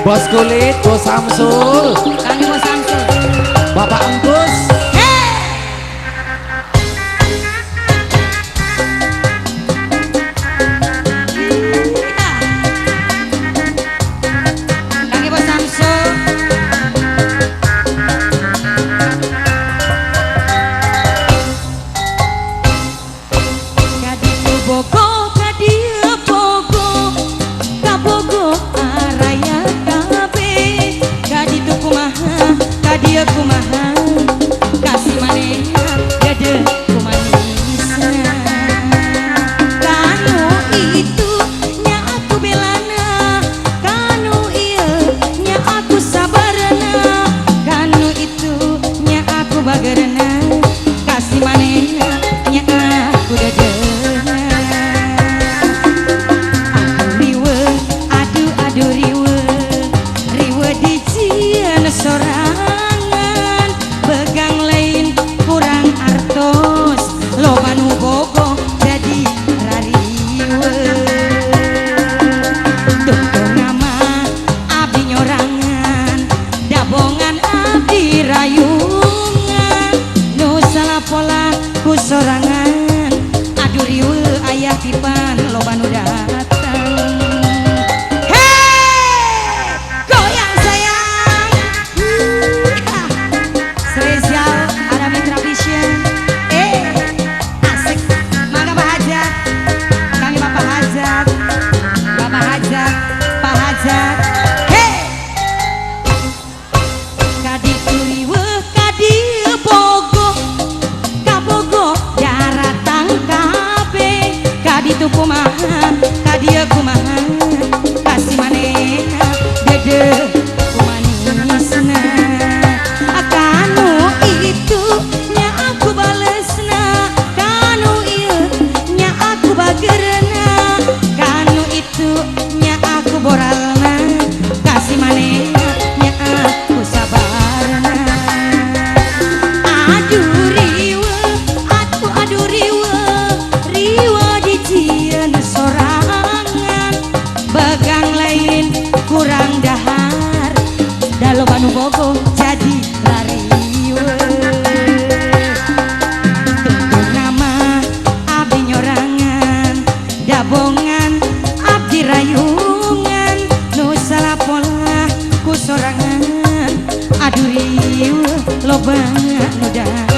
Bos Kulit, Bos Samsul, Kami Bos Samsul, Bapak Engkus. Kami Bos Samsul. Kaditu Bogo, kadieu Bogo, kabogo araya kabe. Kaditu kumaha, kadieu kumaha, kasih manehna gede kumanisna. Kanu itu nya aku belana, kanu ieu nya aku sabarna, kanu itu nya aku bagerna, kasih manehna nya aku dedena. Riwe, aduh riwe, riwe dijieun sorangan, begang lain kurang artos, loba nu bogo jadi rariwe. Tungtung nama abdi nyorangan, dabongan abdi rayungan, nu salah pola ku sorangan, aduh riwe ayah pipan loba nu datang. Hey, goyang sayang. Spesial ada Mitra Vision. Asik. Mangga Pak Hajat. Kami Bapak Hajat. Bapak Hajat, Pak Hajat. Hey. Kaditu riweuh, kadieu bogo, kabogo jaratang kabe. Kaditu kumaha, kadieu kumaha, kasih manehna gede kumanisna. Kanu itu nya aku balesna, kanu ieu nya aku bagerna, kanu itu nya aku boralna, kasih manehna nya aku sabarna. Aduh riwe, aduh riwe, riwe dijieun sorangan, begang lain kurang dahar, da loba nu bogo jadi lariwe. Tungtung nama abdi nyorangan, dabongan abdi rayungan, nu salah pola ku sorangan, aduh riwe loba nu datang.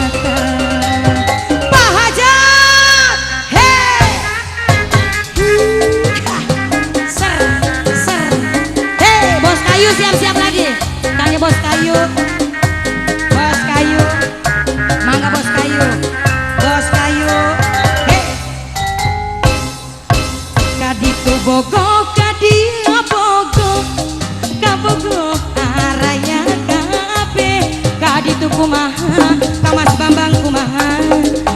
Pak Hajat, hey. Ser, ser. Hey, Bos Kayu siap-siap lagi. Tanya Bos Kayu. Bos Kayu. Mangga Bos Kayu. Bos Kayu. Hey. Kaditu bogo, kadieu bogo, kabogo araya kabe. Kaditu kumaha, kamas Bambang kumaha,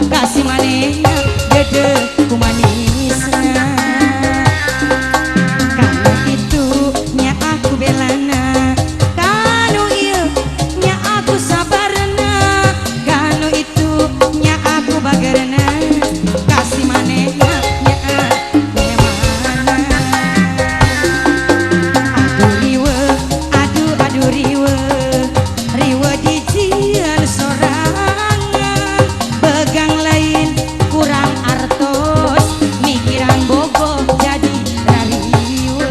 kasih manehna gede kumanisna. Kanu itu nya aku belana, kanu ieu nya aku sabarna, kanu itu nya aku bagerna, kasih manehna nya aku hemana. Aduh riwe, aduh riwe, riwe dijieun sorangan, begang lain kurang artos, mikiran bogo jadi rariwe.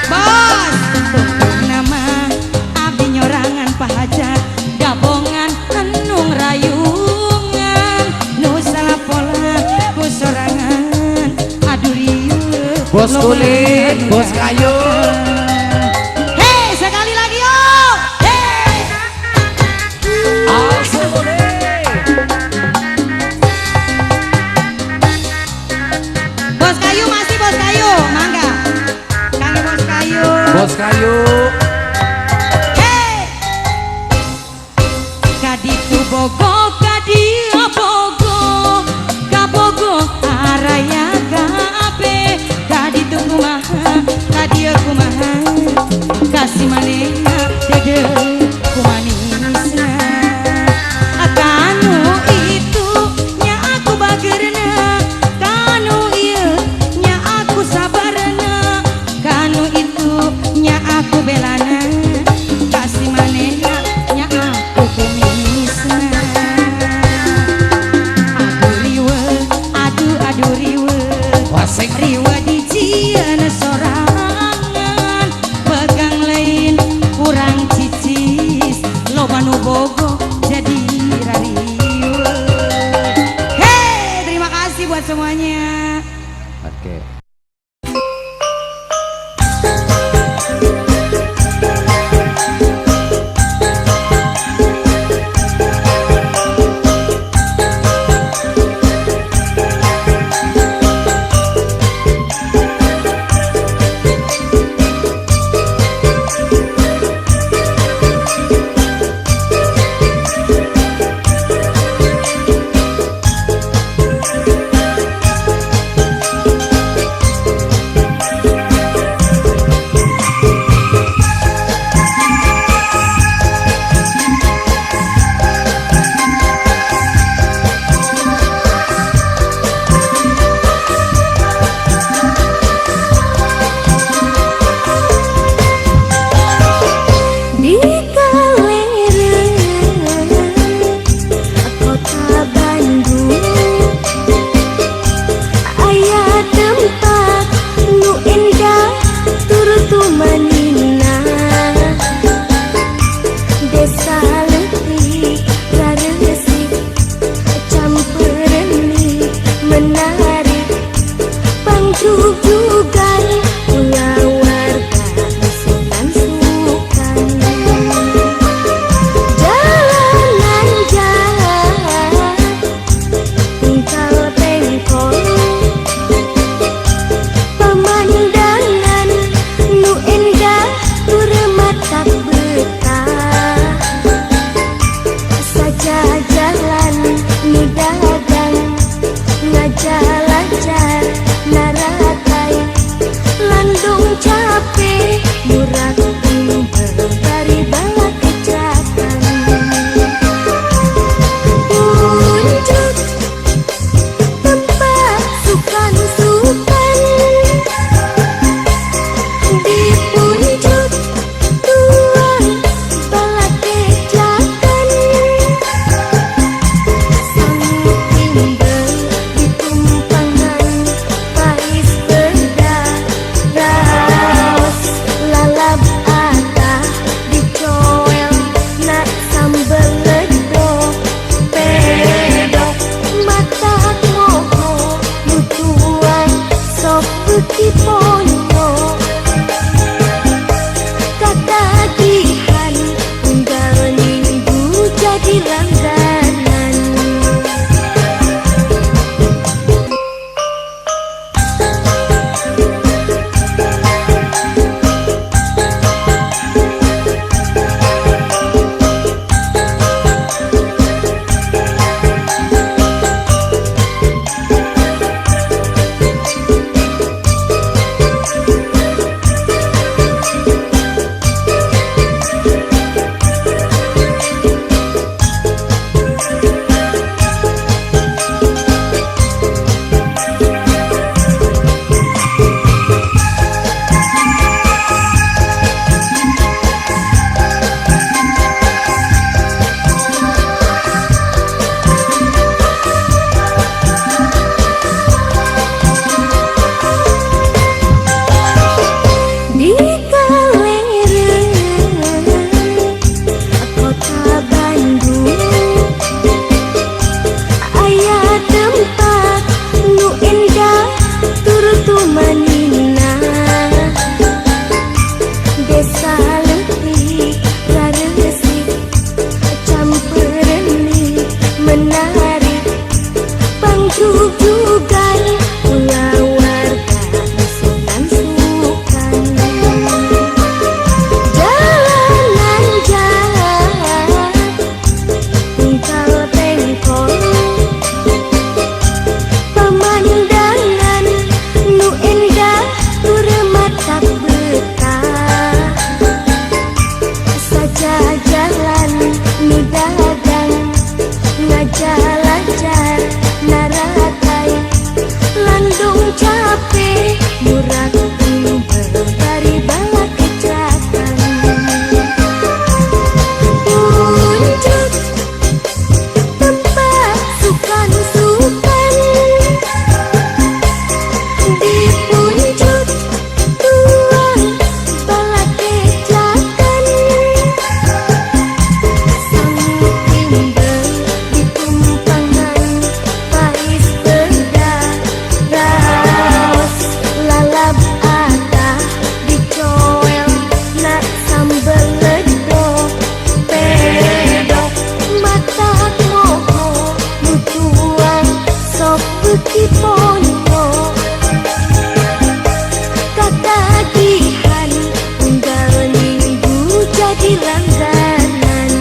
Bos, tungtung nama abdi nyorangan Pak Hajat, dabongan enung rayungan, nu salah pola ku sorangan, aduh riwe. Bos Kulit, Bos Kayu. Hei, sekali lagi yuk. Hei. Asole. Bos Kayu masih Bos Kayu, mangga. Kangge Bos Kayu. Bos Kayu. Hei. Kaditu bogo, kadieu bogo, kabogo araya kabe. Kaditu kumaha, kadieu kumaha, kasih manehna dede kumanisna. Kanu itu nya aku bagerna, kanu ieu nya aku sabarna, kanu itu nya Waduh riwe Wasik riwe di cieun sorangan pegang lain kurang cicis loba nu bogo jadi rariwe. Hei, terima kasih buat semuanya. Oke. ponyo katagihan unggal minggu jadi langganan.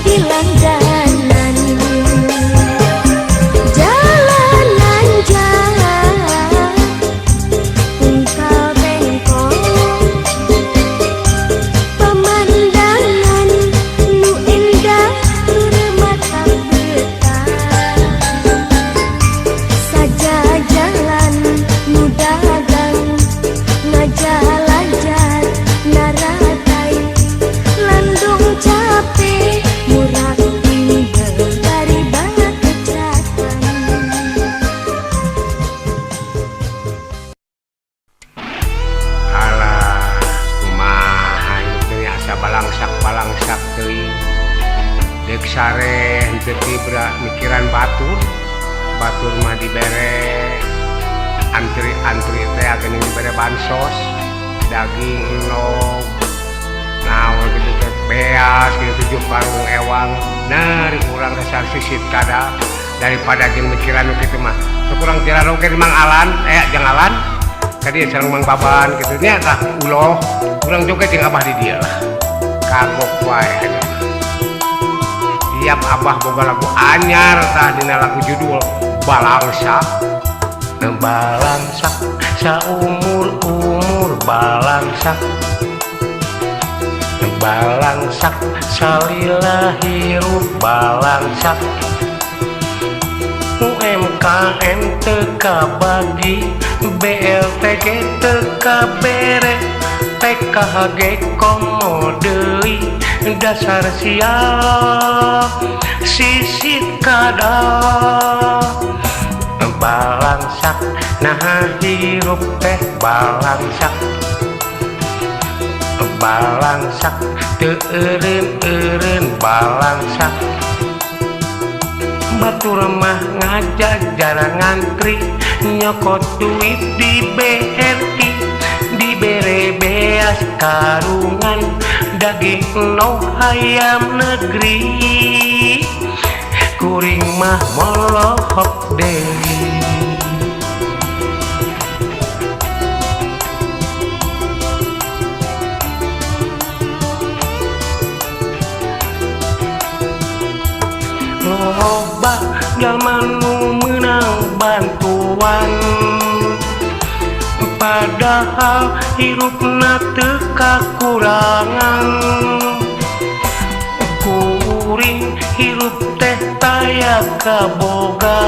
jadi langganan. Jalanan jalan ungkal bengkok, pemandangan nu indah tur mata betah. Saja jalan nu dagang ngajalajat naratai, landung capek murah tinggal dari banget kejatan. Alah, kumaha itu nya asa balangsak teuing. Dek sare henteu tibra mikiran batur mah dibere antri teh agening dibere bansos, daging enog, naon gitu teh beas gitu 7 karung ewang. Nah, kurang kesar sisit kada daripada jeung mikiran kitu mah. Kurang jalan oge di Mang Alan, jeung Alan. Tadi sareng Mang Baban gitu nya tah uloh, kurang joget jeung abah di dieu lah. Kagok wae. Tiap abah boga lagu anyar tah dina lagu judul Balangsak. Balangsak saumur balangsak. Balangsak salila hirup balangsak. UMKM teka bagi, BLTG teka bere, PKHG komo deui, dasar siap sisit kada. Balangsak nah hirup teh balangsak. Balangsak teu eureun balangsak. Batur mah ngajajar ngantri, nyokot duit di BRI, dibere beas karungan, daging enog ayam negeri, kuring mah molohok deui. Loba jalma nu meunang bantuan, padahal hirupna teu kakurangan. Kuring hirup teh taya kaboga,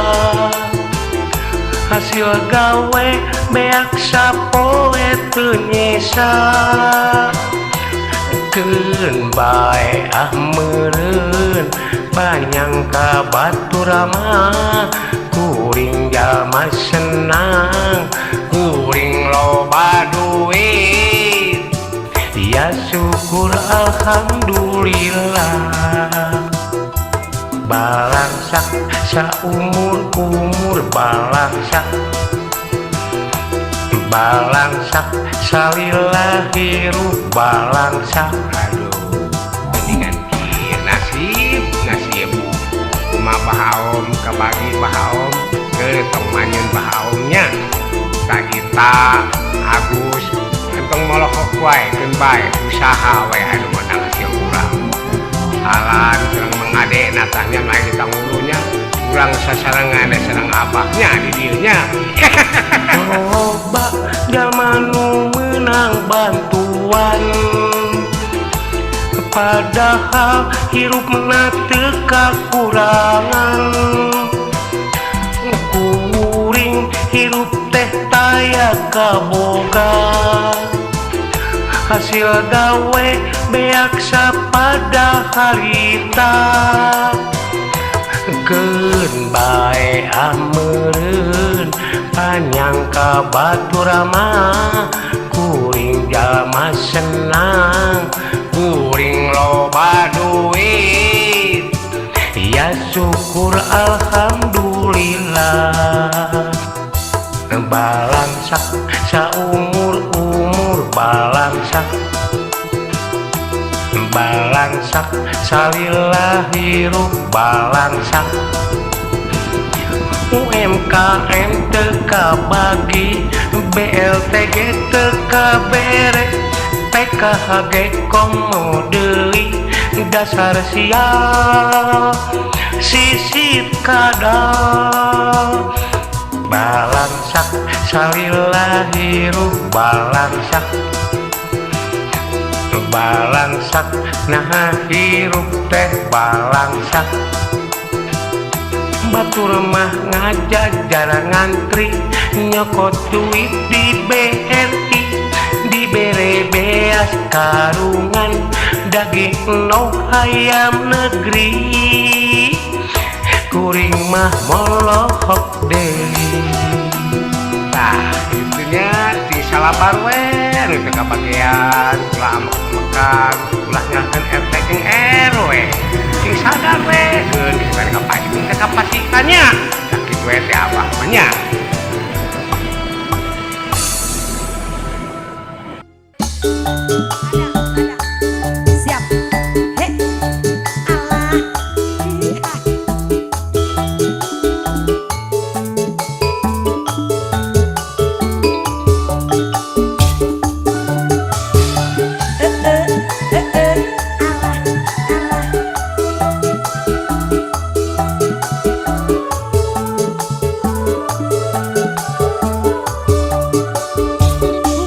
hasil gawe beak sapoe teu nyesa. Keun bae meureun banyang ka batur mah, kuring jalma senang, kuring loba duit, ya syukur alhamdulillah. Balangsak saumur balangsak. Balangsak salila hirup balangsak. Aduh, mendingan kieu nasib kumaha bahaom kabagi bahaom ke tong manyeun bahaomnya Tagita Agus entong molokok wae keun bae usaha wae anu menang hasil urang. Alan sareng Mang Ade natahnya mah di tangulunya urang sasarengan sareng abahnya di dieu nya. Loba jalma nu meunang bantuan, padahal hirupna teu kakurangan. Kuring hirup teh taya kaboga, hasil gawe beak sapada harita. Keun bae meureun panjang ka batur mah, kuring jalma senang, kuring loba duit, ya syukur alhamdulillah. Balangsak saumur balangsak. Balangsak salila hirup balangsak. UMKM teka bagi, BLTG teka bere, PKHG komo deui, dasar sial sisit kadal balangsak salila hirup balangsak balangsak nah hirup teh balangsak batur mah ngajajar ngantri nyokot duit di BRI dibere beas karungan daging no ayam negeri kuring mah molohok deh. Nah itunya di salabar we nu teu kabagian ulah makan ulah nyakeun RT jeung RW sing sadar we geun bisa kapain teh kapasikannya sakitu we teh abah mah nya. Siap. Hei. Allah.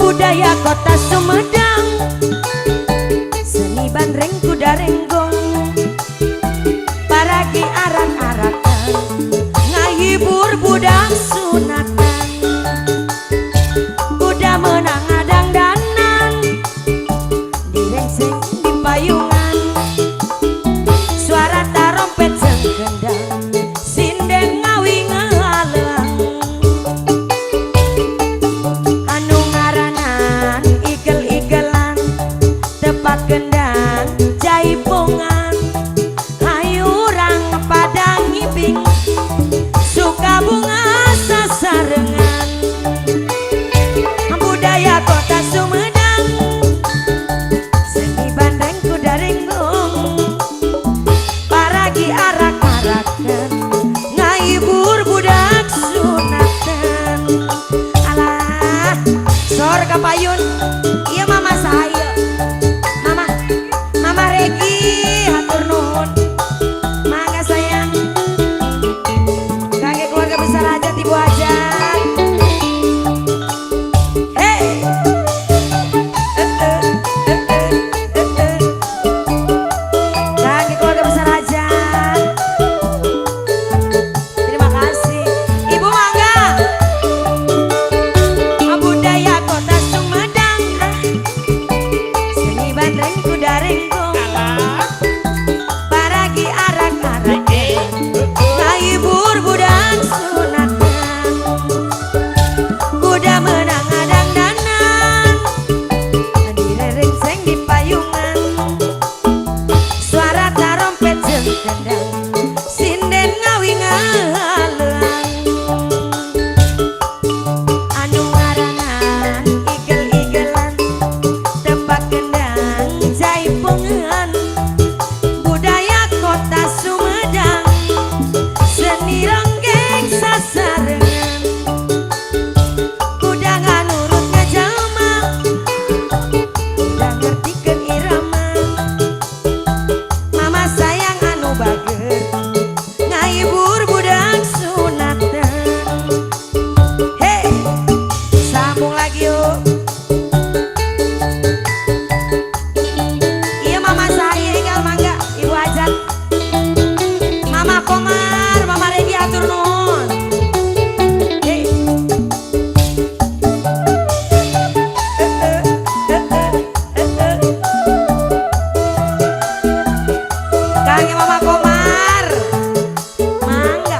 Budaya kota Sumedang, seni bandreng kuda renggong, paragi arak-arakan, ngahibur budak sunatan, kuda menang adang danan, direngseng di payungan, suara tarompet jeung gendang, sinden ngawi ngehaleang. Anu ngaranan igel-igelan tepat gendang jaipongan hayurang padang ngibing suka bunga sasarengan budaya kota Sumedang seni bandeng kuda renggong paragi arak-arakan ngahibur budak sunatan alah sor kapayun iya mama saya mama Regi hatur nuhun mangga sayang kangge keluarga besar hajat ibu hajat hei kangge keluarga besar hajat terima kasih ibu mangga budaya kota Sumedang seni bandreng kuda renggong paragi arak-arakan ngahibur budak sunatan kuda menang adang danan direrengseng di payungan suara tarompet jeung gendang sinden ngawi ngehaleang anu ngaranan igel-igelan tepak gendang jaipongan budaya kota Sumedang seni ronggeng sasarengan kuda nganurut ngajalma kuda ngertikeun irama mama sayang anu bager ngahibur budak sunatan hei sambung lagi yuk iya mama saya tinggal mangga ibu hajat mama Komar mama Regi atur nuhun hei kangge mama Komar mangga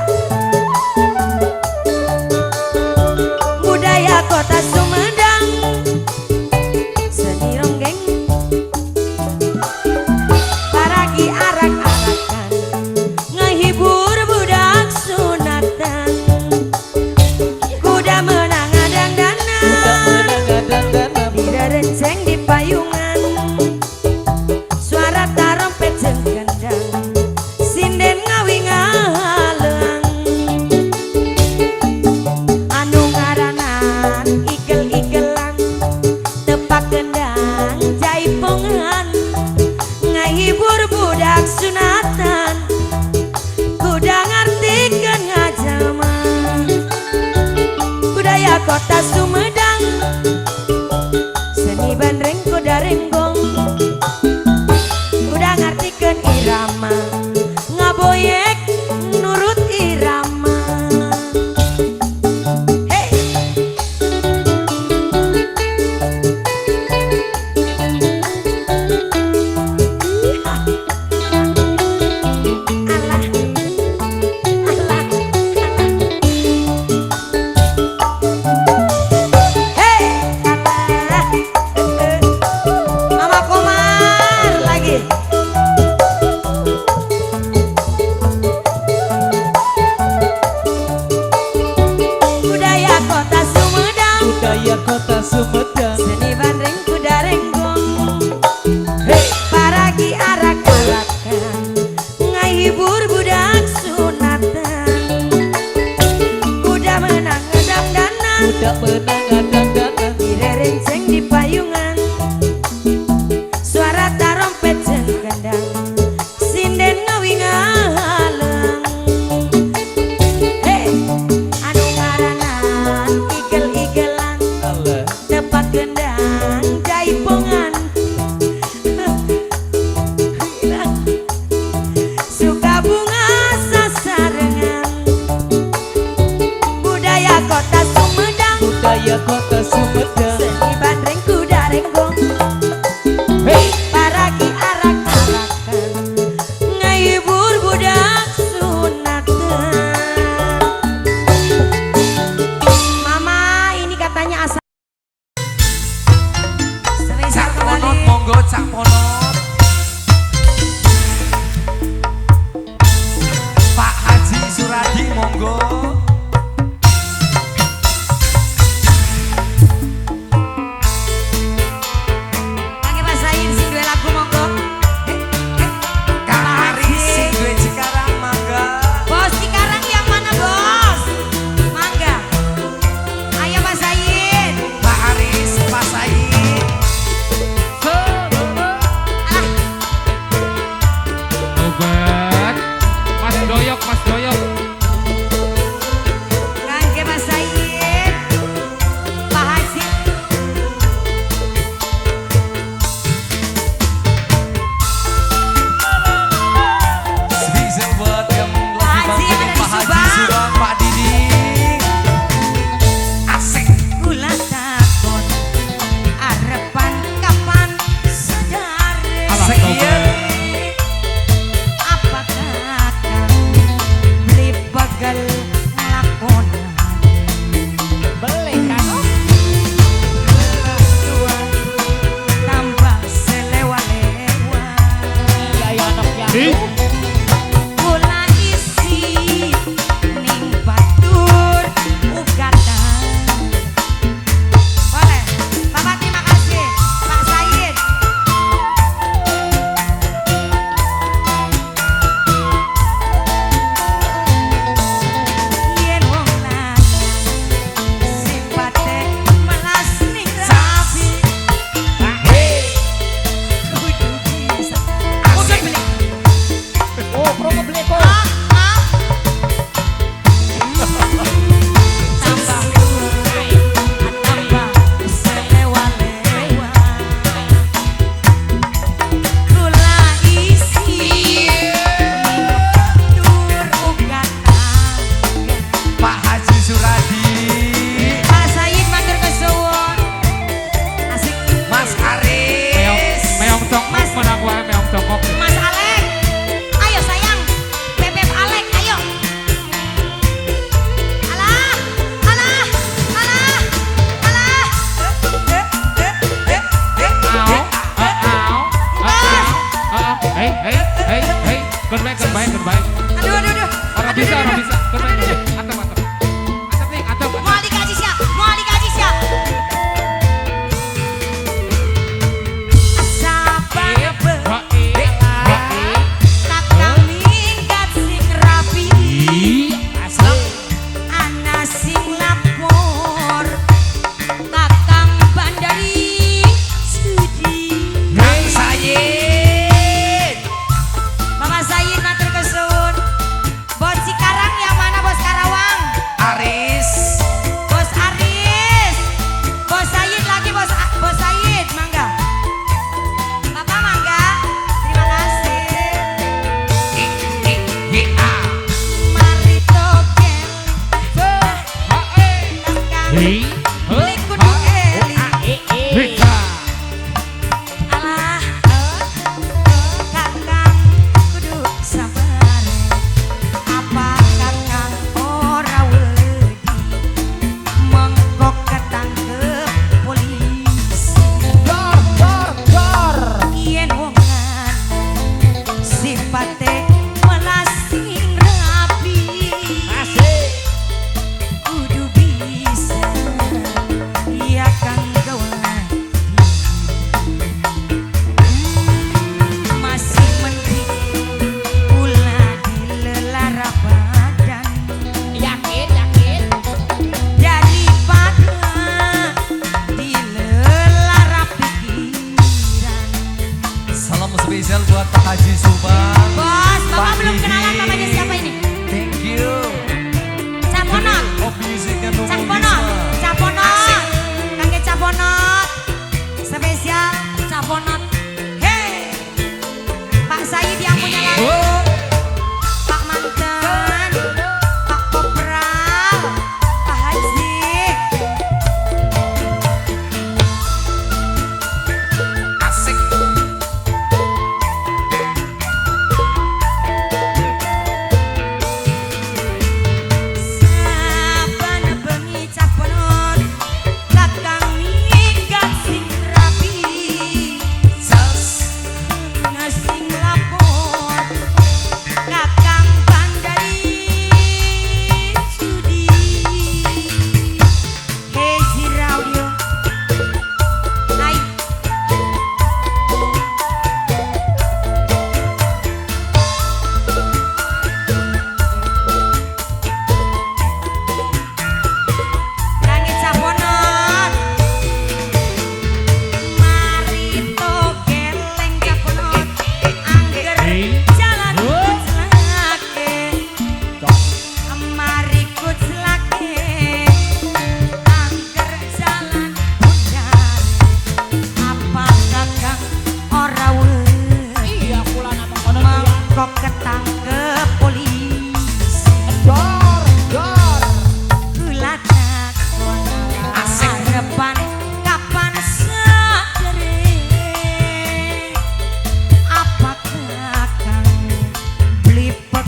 budaya kota Sumedang seni ronggeng paragi arak-arakan ngehibur budak sunatan kuda menang adang danan direrengseng di payungan suara tarompet jeung gendang Ruben. Mas Doyok, Mas Doyok. Kangge Mas Said, Pak Haji. Spesial buat yang lagi Haji yang ada di Pak Haji Subang. Subang, Pak Didi. Asik. Kula takon arepan kapan sedare. Asik, Iya. Apa kakang beli pegel lakonan. Beli kan? Tua tambah selewa-lewa. Iya ya anak ya. Kula isi ning batur ugatan. Boleh, Bapak terima kasih, Pak Said. Yen wong lanang sipate melas ning rapi. Kudu bisa. Kudu beli. Oh, promo beli kok. Tambah tambah selewa-lewa. Kula isi dur ugatan. Pak Haji Suradi. Pak Said matur kesuwun. Asik. Mas Aris. Meong tong Mas. menang wae meong tongkok. Mas Alek. Ayo sayang. Bebek Alek, ayo. Alah, alah, alah, alah. Hei, hei, hei, hei. Goodbye, goodbye, goodbye. Aduh, aduh, aduh. Orang Aduh, bisa, aduh, orang aduh. bisa. Goodbye, goodbye. Atap, atap. Atap nih, atap, atap. Mau dikasih siap, mau dikasih siap. Sabar bela, kakang minggat sing rapi. Ana sing lapor, kakang bandari sudi. Kang Sayid. Mama Said matur kesuwun. Bot Cikarang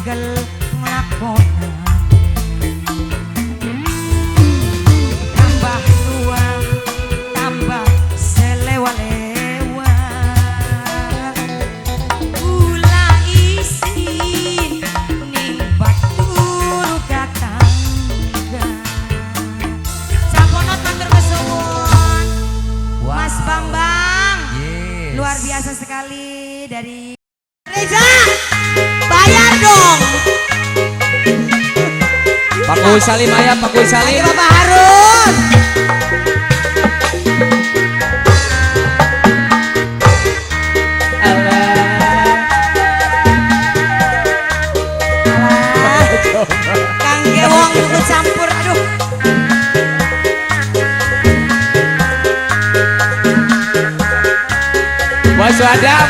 angel nglakonan tambah tua tambah selewa-lewa gula isin ning batur katangga saponot matur kesuwun Mas Bambang luar biasa sekali dari Reza bayar dong Pak Kuy Salim ayah, Pak Kuy Salim. Ayo Bapak Harun Kang Gewong ikut campur aduh Bos Wadam.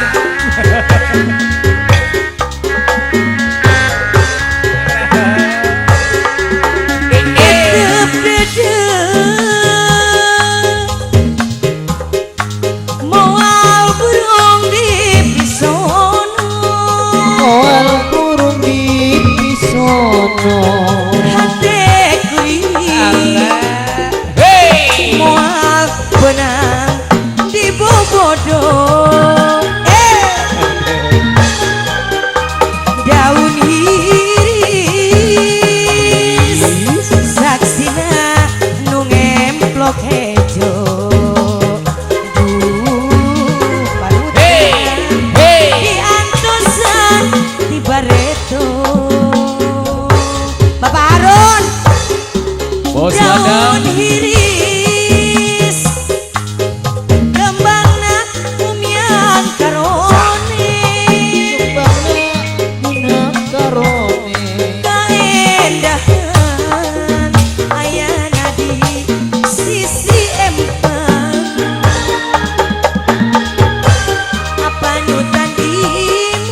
Moal burung di pisono Moal burung di pisono. hatiku moal benang di bobodo daun iris saksina nu ngemplok hejo diantosan di bareto Bapak Harun Bos daun Wadam. iris kembangna umyan karone kaendahan ayana di sisi empang apa nutan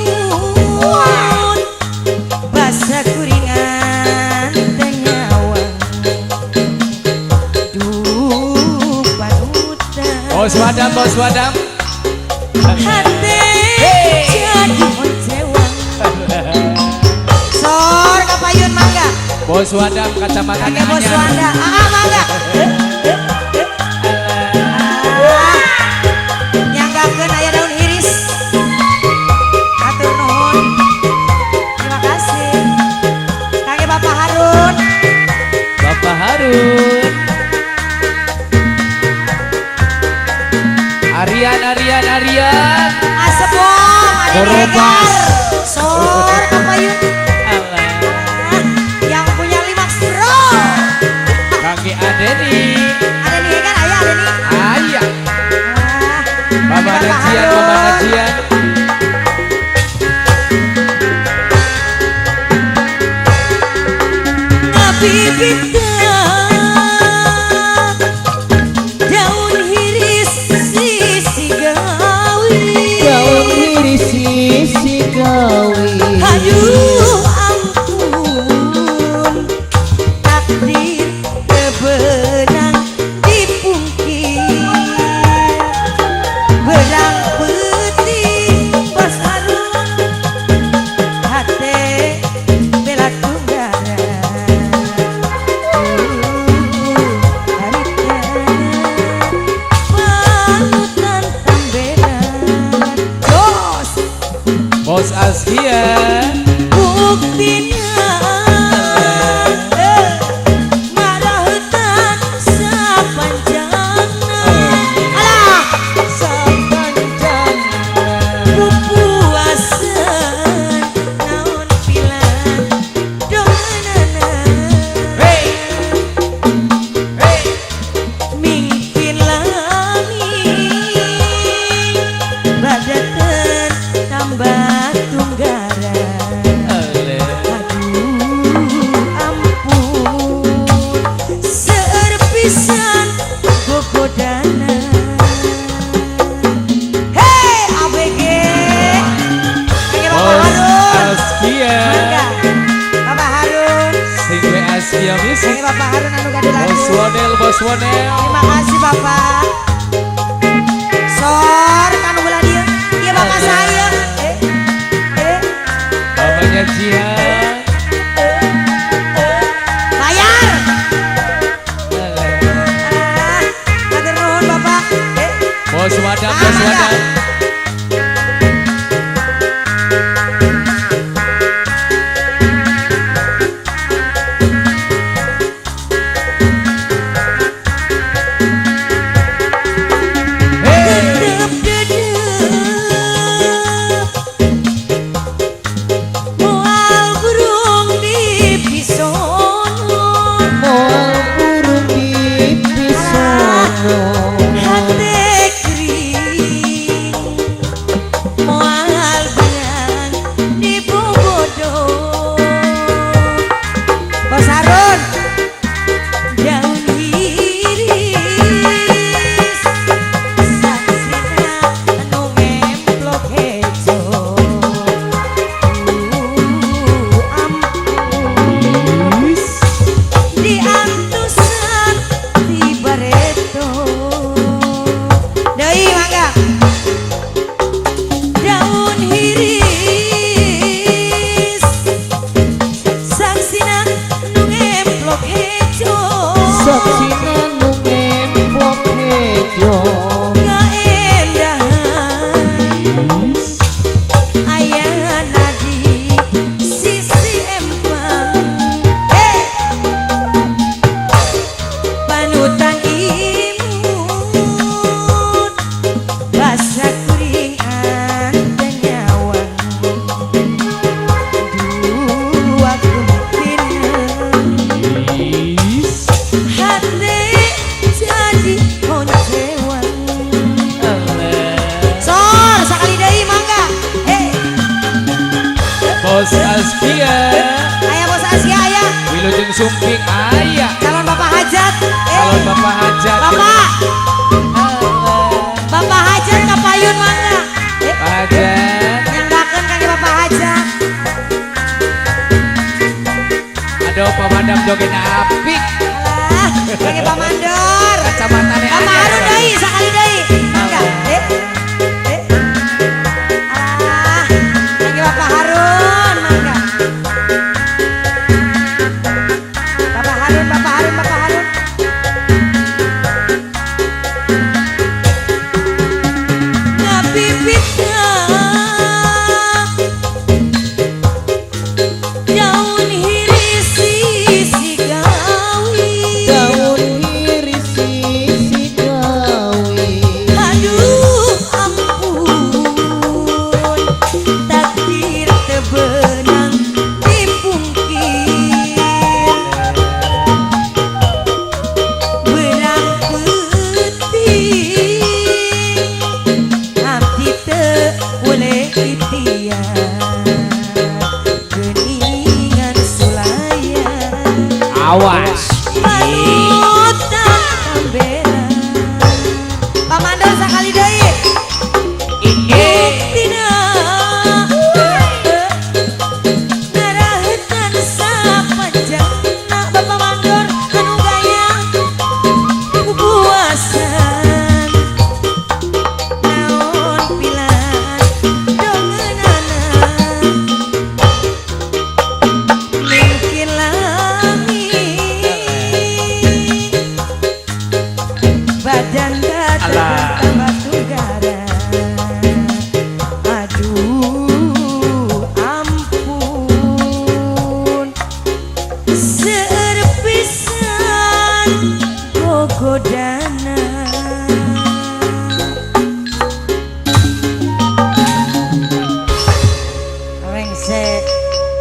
imun basa kuringan tenyawang duh panutan Bos Wadam, Bos Wadam. hati jadi oncewang sor kapayun mangga Bos Wadam kacamata kake bos Anyar. Wanda mangga nyanggakeun aya daun iris atur nuhun terima kasih kake Bapak Harun Bapak Harun. Arian. asebom ada Korobas. sor kapayun Alah. yang punya 5 stro Kaki Adeni. ada nih kan ayah ada nih Ayah. Mama Bapak Najian, Harun. Mama Najian. ngabibitna daun hiris sisi gawi sisi gawi. aduh ampun takdir kebenang dipungkir berang putih bos Harun hati bela tunggara panutan tambelan bos Bos Askia. buktinya marahutan sapanjangna alah pupuasan naon pilan donganana mingkin langit badaten tambah tunggara ampun serpisan gogodana hei ABG Oke Bapak Bos Harun Askia. Mangga Bapak Harun Sing we Askia Oke Music. Bapak Harun anu gade lagu Bos Wonel, Bos Wonel. terima kasih Bapak sor kanu bela dia iya Bapak saya Mamanya Jihan. Bos Askia. Ayah Bos Askia ayah. Wilujeng Sumping ayah. Calon Bapak Hajat. Calon Bapak Hajat. Bapak. Bapak Hajat kapayun mangga. Pak Hajat. Yang daken kaki Bapak Hajat. Aduh pemadam joget apik. Alah, kaki Pak Mandor. Kacamatanya Bapak aja. Harun deui sakali deui. Mangga. Alah, kaki Bapak Harun mangga. Bapak Harun, Bapak Harun, Bapak Harun. Ngabibitna daun hirisi si gawi. Aduh ampun, takdir tebenang dipungkir. Benang putih abdi teu boleh ditiang. Geningan sulayan Awas. panutan kamberan. Pak Mandor sakali deui. Buktina ngarahetan sapanjangna Bapak Mandor anu gayang pupuasan. Naon pilan dongeunana mungkin langit badan Alah. datang batu gara. Aduh ampun, seueur pisan gogodana.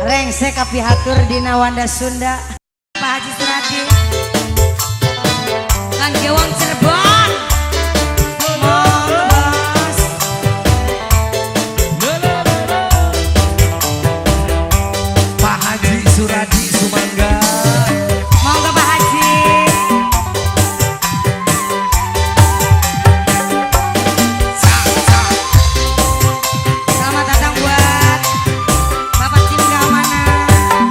Rengse kapihatur dina Wanda Sunda Pak Haji Suradi Kang Gewang Cirebon. Monggo Bos. Pak Haji Suradi Sumangga. Monggo Pak Haji. Selamat datang buat Bapak tim keamanan.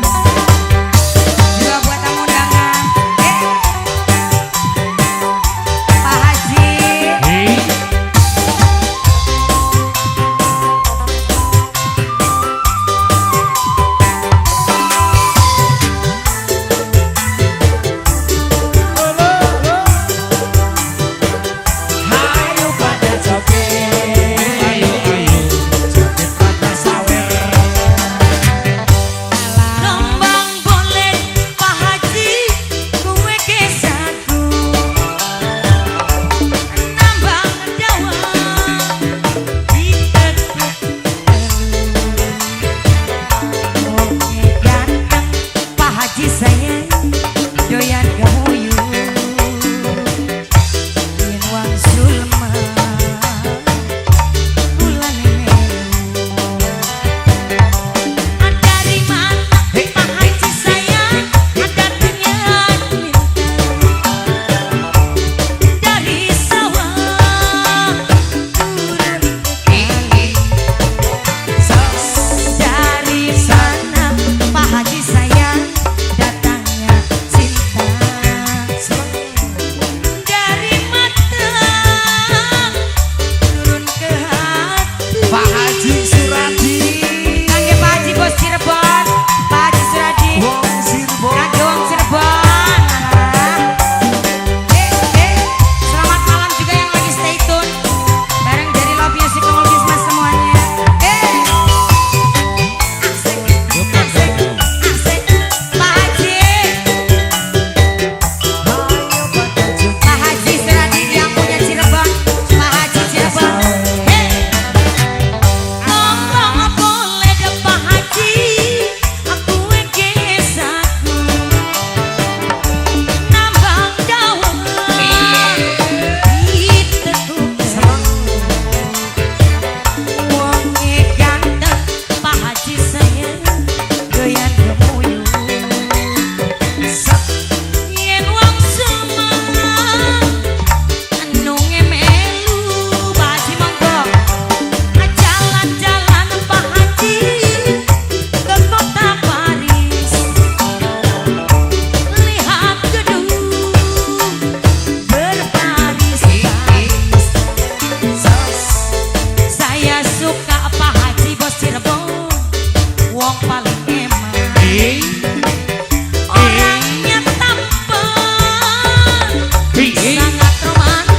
Orangnya tampan Hei. sangat romantis.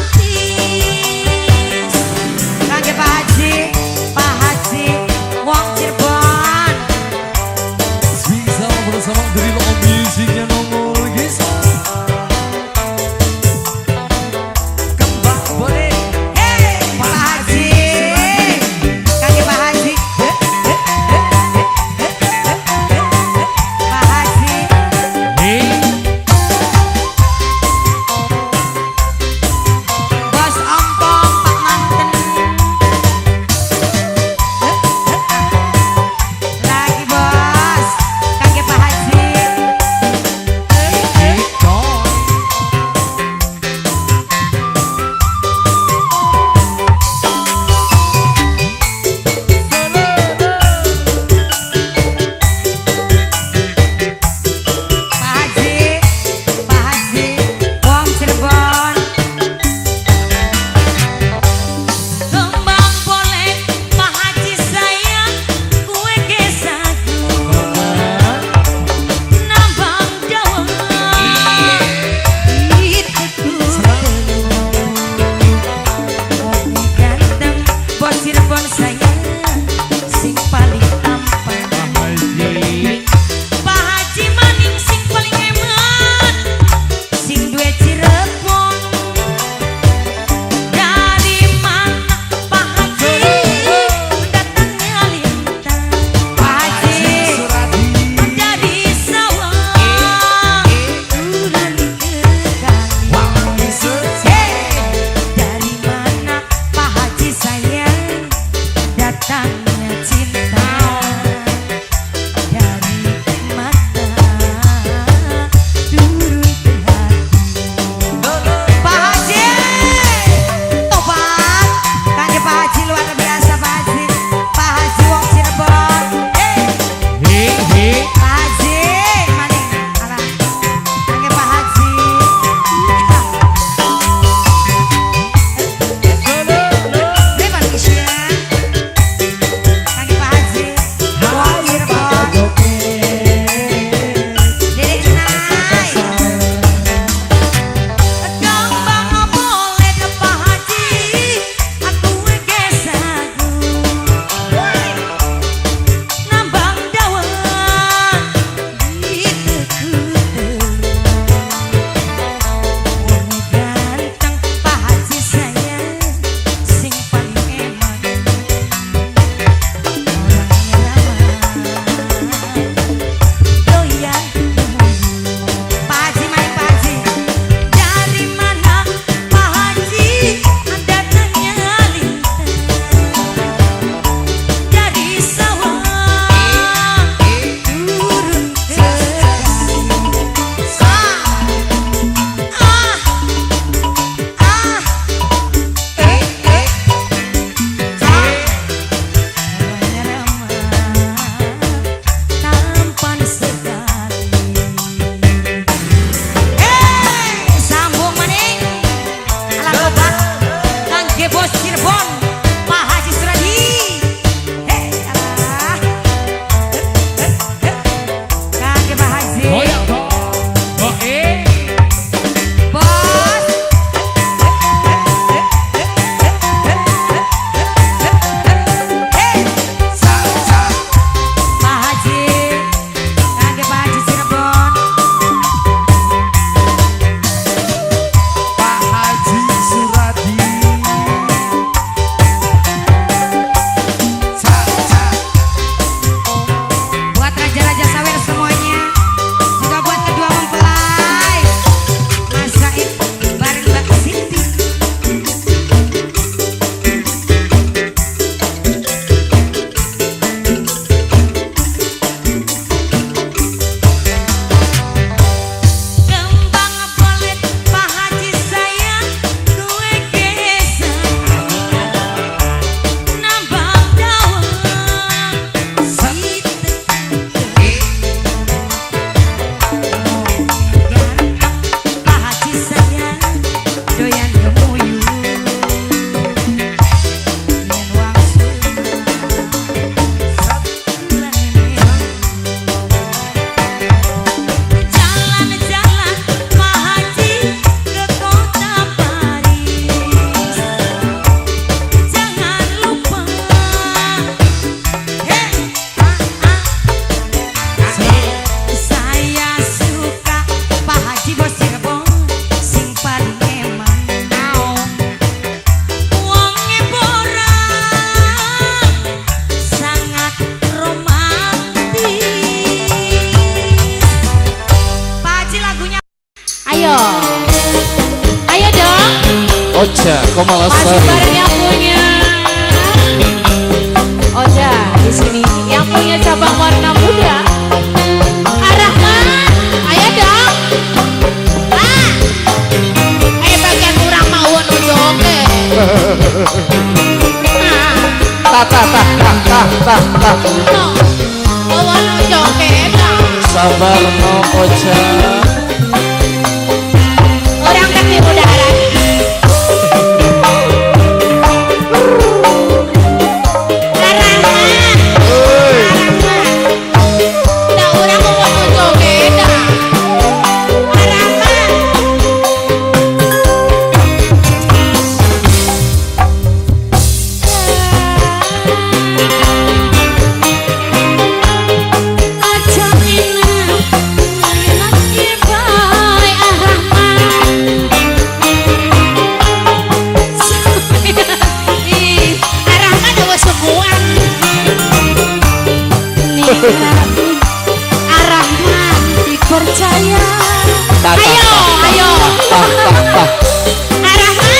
Kangge Pak Haji, wong Cirebon. Bisa bersama dari lo musiknya nomor Gisa. Kembang boleh. Hey, Pak Haji, kangge Pak Haji. Pak Haji, Hei. Bos Ompong, Pak Manten. Lagi bos, kangge Pak Haji. Ocha Masih Komalasari. bareng yang punya Ocha di sini. Yang punya cabang warna muda. Arahman, ayo dong. Ah, bagian kurang mau nunjoke. No, mau nunjoke dong. Sabar no Ocha. Orang kaki udara. Arahman dipercaya. Ayo, ayo. Arahman.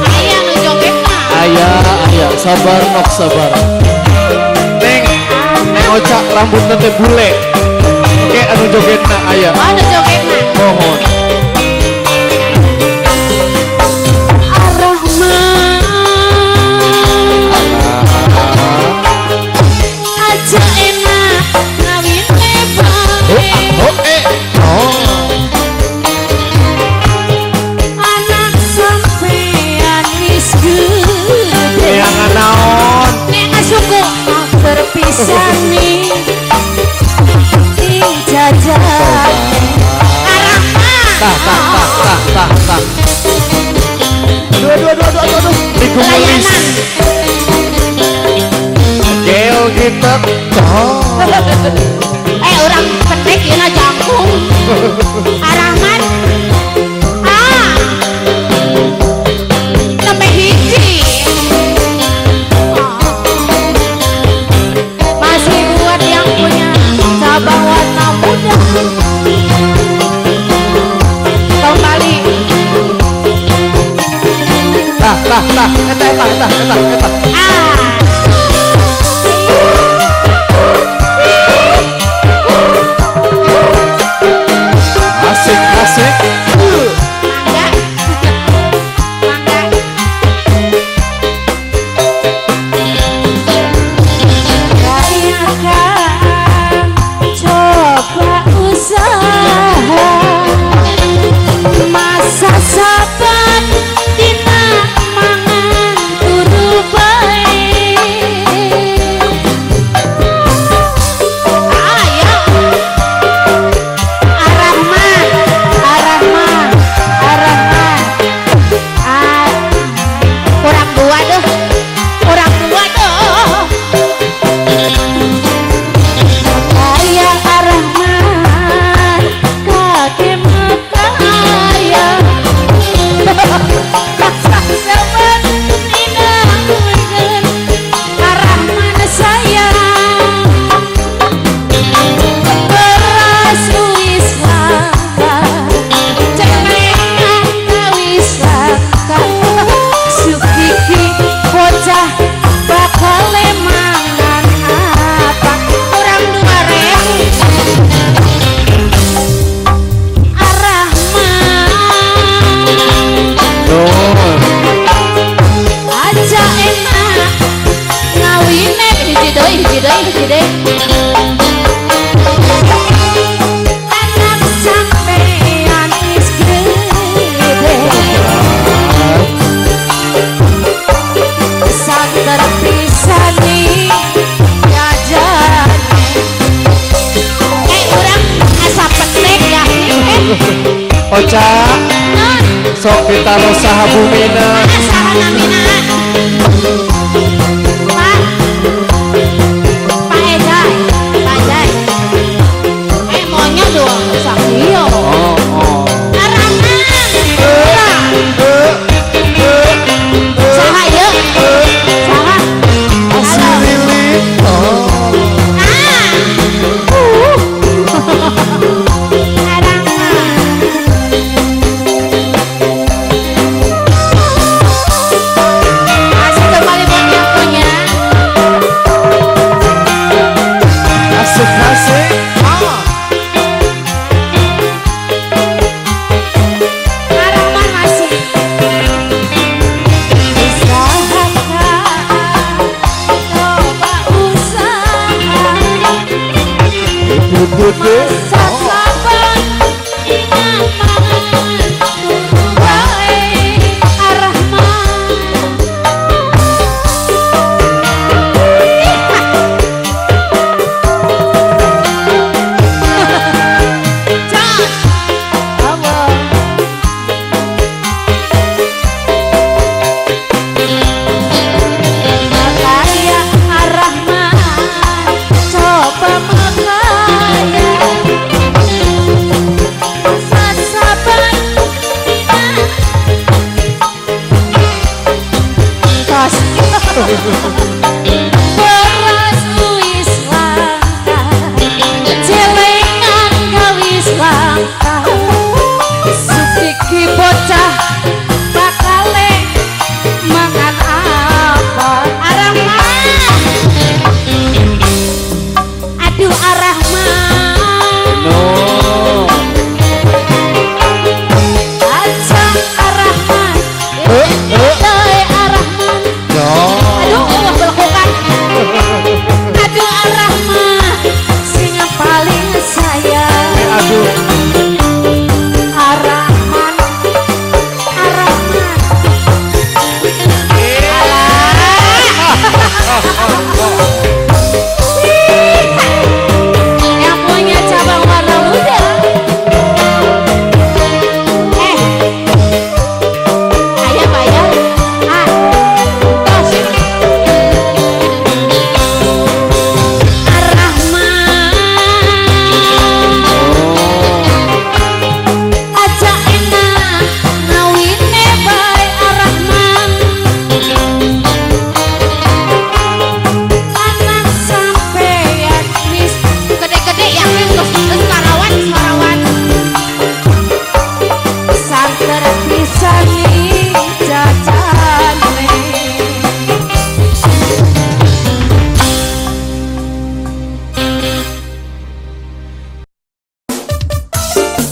Ayo nu joget mah. Ayah, sabar nok sabar. Neng Ocha rambut nanti bule. Oke, anu jogetna ayah. Oh, nu joget mah. Mohon. Aja enak ngawin anak sampean wis gede. Yang naon? Nek suku berpisah nih jajan Arahman. Tah. Aduh. Dikumelis. Layanan Gel gitu. orang pendek ya jangkung. Arahman nemeh hiji. Masih buat yang punya cabang warna muda. Kembali Asik. Mangga. Rayakan coba usaha masa saban dina mangan kudu baik. Ayo Arahman. Kurang dua deh. Kaya Arahman kake makaya. Paksa semen inangkeun Arahman sayang. Beras wis langka, celengan wis langka. Sukiki bocah bakal mangan apa? Kurang 2.000. Arahman aja enak ngawinnya hiji deui. Anak sampean wis gede. Santer pisan nih jajan. Urang asa petek ya. Ocha Non, sok ditaruh saha bumina. saha namina? Pak Ejai. Maunya doang sakio. Arahman. Saha yeuh? Saha? Halo. Arahman. rambut gede. Sasaban ingat mangan turu bae Ar-Rahman. Makaya Ar-Rahman coba makaya sasaban tas beras wis langka celengan gawis langka supiki bocah bakale makan apa Ar-Rahman. Aduh Ar-Rahman, No. aja Ar-Rahman, Dai Ar-Rahman. Ya. Aduh belkokan. Aduh Ar-Rahman, sing paling sayang. Aduh. Ar-Rahman, Ar-Rahman. Yang punya cabang warna muda. Ayam ayam. Tos. Ar-Rahman. Aja enak ngawine bae Ar-Rahman. Anak sampeyan wis gede-gede yakin terus parawan parawan. Santer pisani jajane.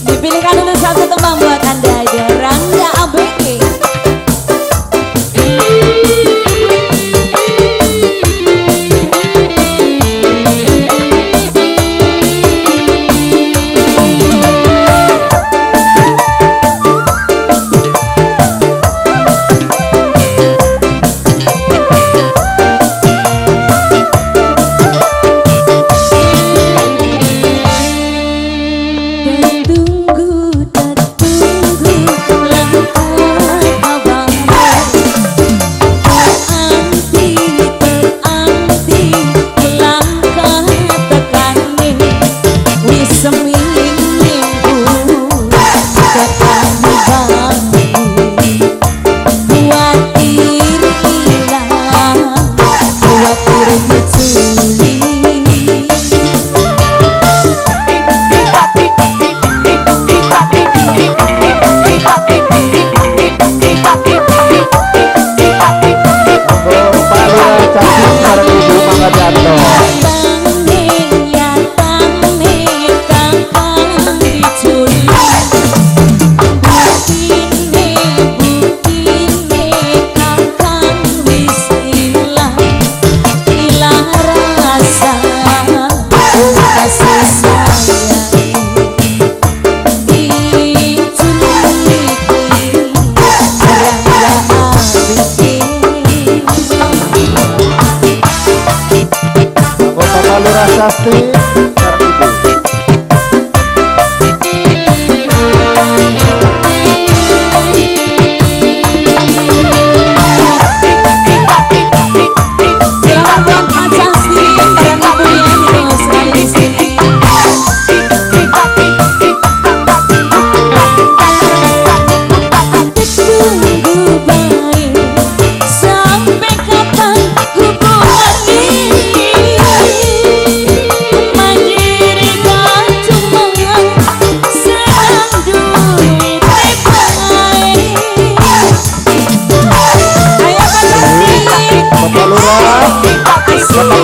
Dipilihkan untuk satu tembang buat Anda ada Rangga ABG. Sastri.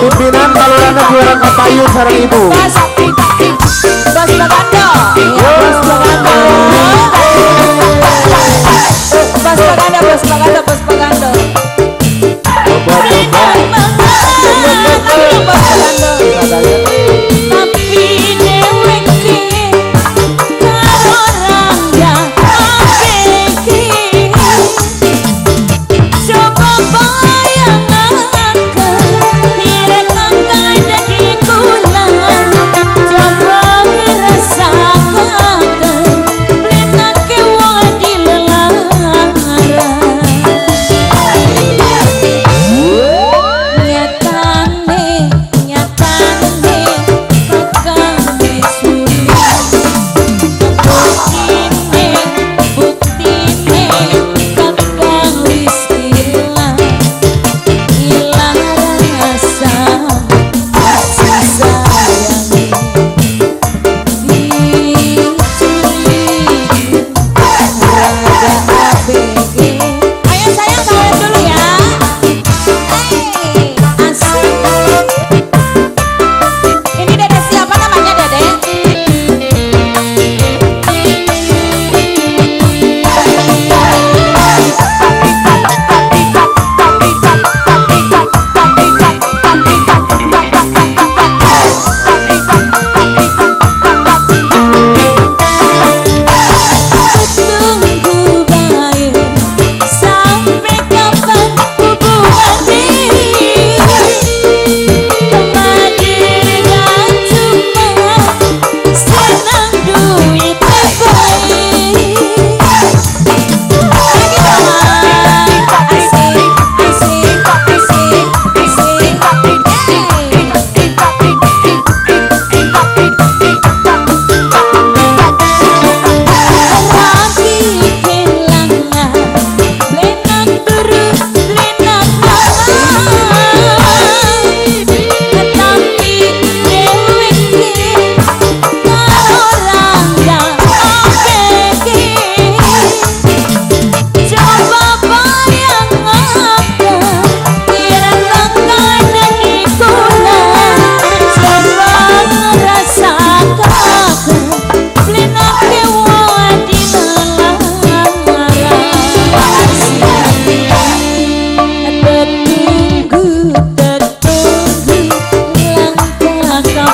Pimpinan Balurana Juara Kapayun sareng Ibu. Bos Bagando. Bos Bagando. Bos Bagando, Bos Bagando, Bos Bagando. Tapi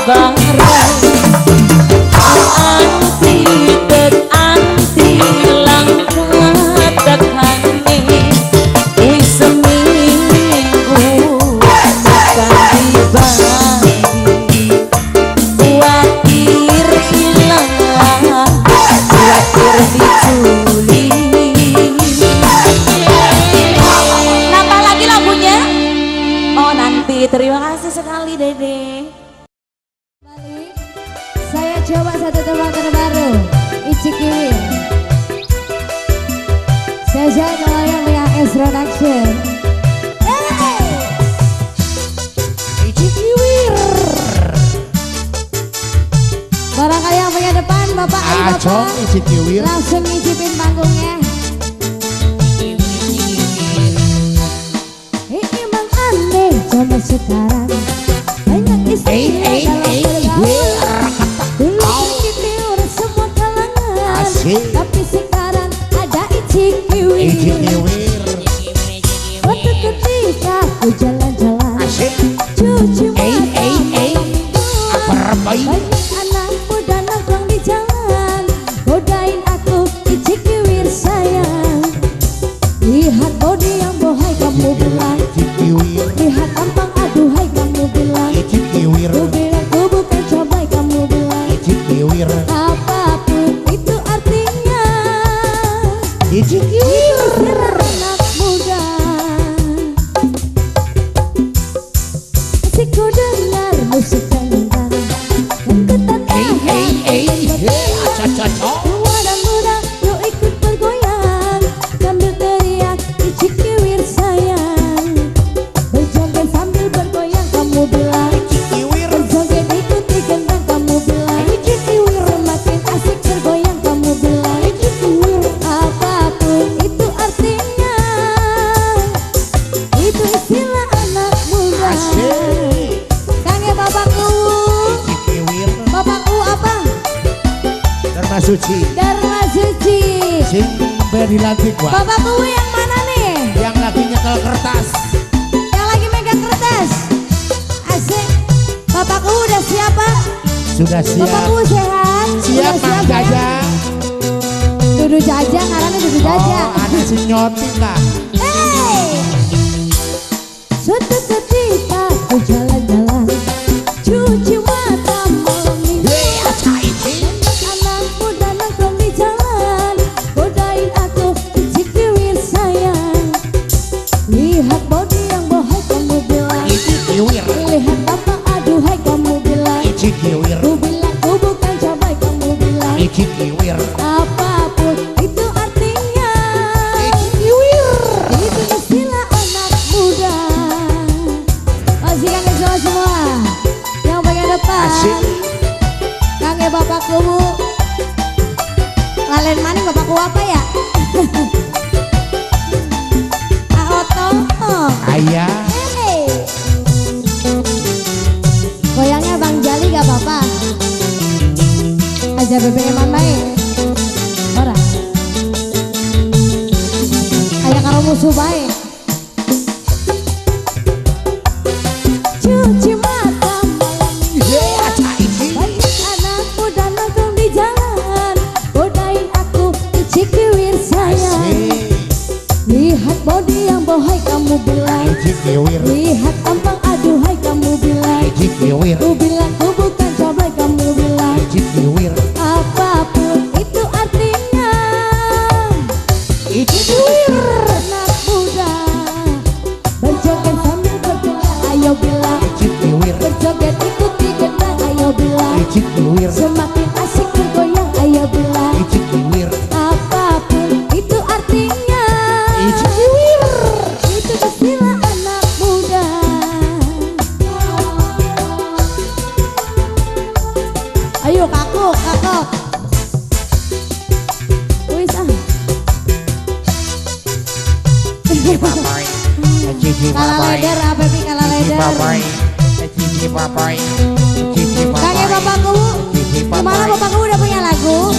bareng anti tek anti langkah tekane wis seminggu tekan dibagi kuatir hilang kuatir diculi. Nambah lagi lagunya? Oh nanti, terima kasih sekali Dede. Balik. Saya coba satu tembang terbaru, Icik Kiwir. Saya nelayan BHS Production. Hey! Icik Kiwir. Barangkali yang punya depan, Bapak ayo Bapak, Icik Kiwir. langsung ngicipin panggungnya. Emang aneh zaman sekarang, banyak istilah dalam bergaul. Dulu Kiwir semua kalangan, tapi sekarang ada Icik Kiwir. Waktu ketika aku jalan-jalan, cuci mata, banyak anak muda nongkrong di jalan, godain aku Icik Kiwir sayang. Lihat body yang bohai kamu bilang, lihat tampang aduhai kamu bilang, ku bilang ku bukan cobai kamu bilang, apapun itu artinya, Icik Kiwir anak muda. Asik ku dengar musik dangdang, kentang tua dan muda yuk ikut bergoyang, sambil teriak Icik Kiwir sayang. Berjoget sambil bergoyang kamu bilang, berjoget ikuti gendang kamu bilang, semakin asik bergoyang kamu bilang, apapun itu artinya, itu istilah anak muda. Kang ya bapakku apa? Dharma Suci. Dharma Suci. Sing beri lantik Wak. Bapakku yang mana nih? Yang lagi nyekel kertas. Yang lagi megang kertas. Asik. Bapakku udah siap Pak? Sudah siap. Bapakku sehat? Siap Udah Mang Pak? Jaja. Dudu Jaja, karena Dudu Jaja. Oh, ada si Nyoti lah. Hey! Suatu ketika aku jalan-jalan, cuci mata malam minggu, anak muda nongkrong di jalan, godain aku Icik Kiwir sayang. Lihat body yang bohai kamu bilang, lihat tampang aduhai kamu bilang, ku bilang ku bukan cabai kamu bilang, apapun itu artinya, itu istilah anak muda. Masih kangen semua yang bagian depan. Asik. Kangen bapakku bu. Lalen maning bapakku apa ya? Aoto. Ayah. Hey. Goyangnya Bang Jali gak apa-apa. Ajar bebek emang baik. Ora. Ayah karo musuh baik. Cuci mata malam minggu, banyak anak muda nongkrong di jalan, godain aku Icik Kiwir sayang. Lihat body yang bohai kamu bilang, lihat tampang aduhai kamu bilang, ku bilang ku bukan cobai kamu bilang, apapun itu artinya, Icik Kiwir anak muda. Berjoget sambil bergoyang ayo bilang, berjoget ikuti gendang ayo bilang, semakin asik bergoyang ayo bilang, apapun itu artinya, itu istilah anak muda. Ayo kakuk. Wis ah. Kala leder apa pi kala leder. Kakek bapakku, kemana bapakku udah punya lagu?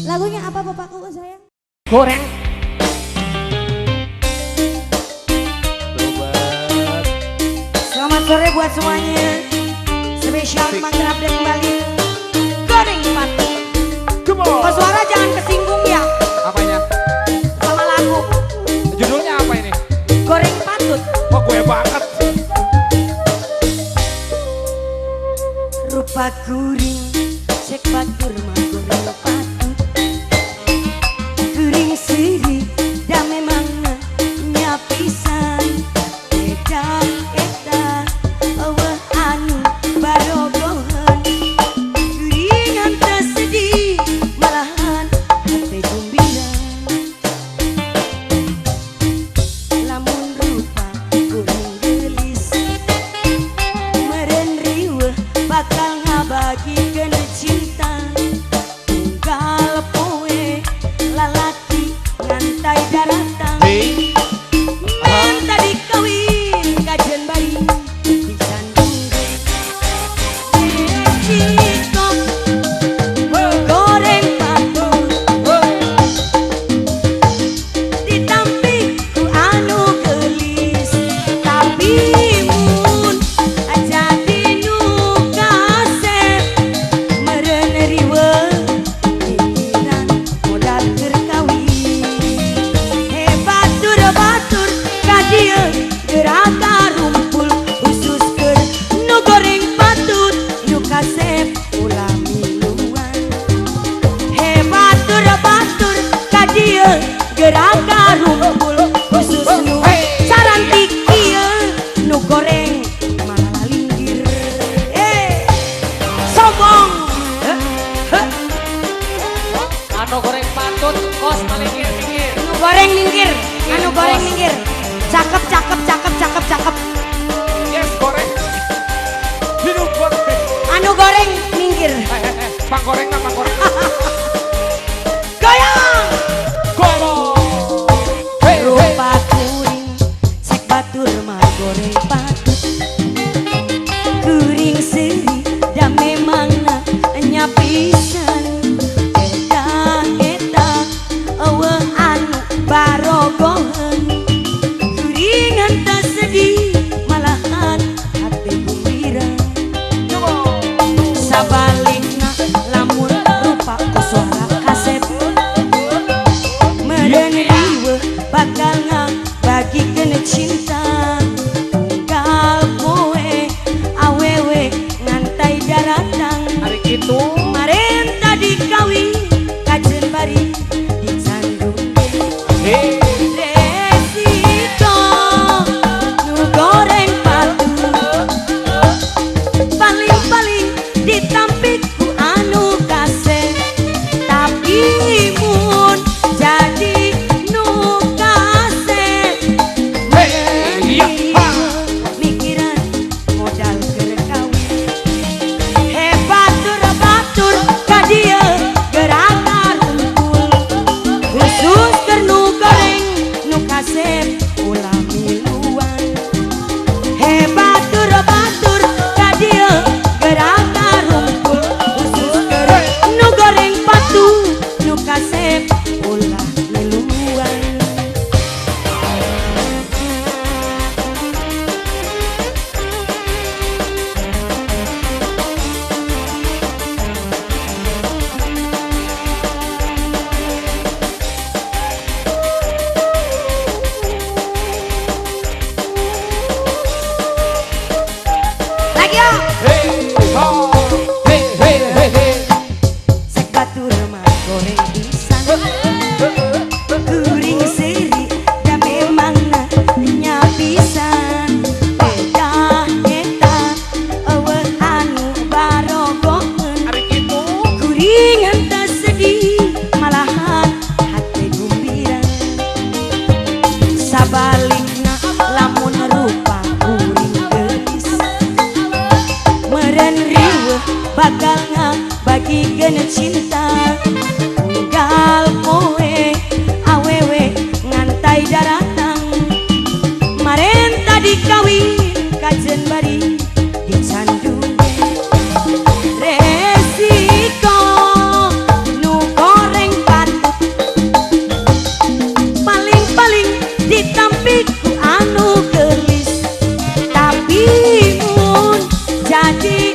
Lagunya apa bapakku sayang? Goreng. Selamat sore buat semuanya. spesial manggrab dan kembali goreng patut. Kok suara jangan kesinggung ya Apanya? sama lagu Judulnya apa ini? goreng patut. Kok gue banget? Rupa kuring cek batur mah goreng patut. Kuring seri dah memang nyapisan. Edan edan awah anu barogohan. Kuringan tersedih malahan hati gumbiran. Lamun rupa kuring gelis meren riweuh bakal ngabagikeun cinta. Tunggal poe lalaki ngantai daratan. Minta dikawin kajen bayi disandung Cikok goreng patut ditampik ku anu gelis. Tapi mun jadi nu kasep meren riweuh pikiran modal keur kawin. Batur ka dieu geraka rumpul khusus keur nu goreng patut nu kasep ulah miluan. Batur ka dieu geraka rumpul khusus nu sarantik ieu nu goreng malah linggir. Sombong Anu goreng patut, kos minggir. anu goreng minggir, anu goreng minggir. Cakep cakep cakep cakep cakep. Yes, goreng. Hidup goreng. Anu goreng minggir. Pang goreng apa goreng? Goyang. Goreng. Hey, hey. Rupa kuring cek batur mah goreng patut. Kuring seri dah memang nyapisan. Eta eueuh anu barogohan. Kuringan tak sedih malahan hati gembira. Sabalikna lamun rupa ku suara kasep meren riweuh bakal ngabagikeun cinta. Tunggal poe awewe ngantai daratang. Hari itu Marenta dikawin kajen bari disandung hey. resiko nu goreng patut. Paling-paling ditampik ku anu kasep. Tapi mun jadi nu kasep Hey, iya, ha. mikiran modal keur kawin. Batur ka dieu geraka rumpul khusus keur nu goreng nu kasep ulah miluan. Batur ka dieu geraka rumpul khusus keur nu goreng patut nu kasep ulah miluan. Lagi yo. Hey, ha. Hey, hey, hey, hey. Cek batur mah goreng pisan. Kuring seri dah memang nyapisan. Eta eueuh anu barogohan. Hari itu Kuringan tak sedih malahan hati gembira. Sabalikna lamun rupa kuring gelis meren riweuh bakal ngabagikeun cinta. Tunggal poe awewe ngantai daratang. Marenta dikawin kajen bari disandung resiko nu goreng patut. Paling-paling ditampik ku anu gelis. Tapi mun jadi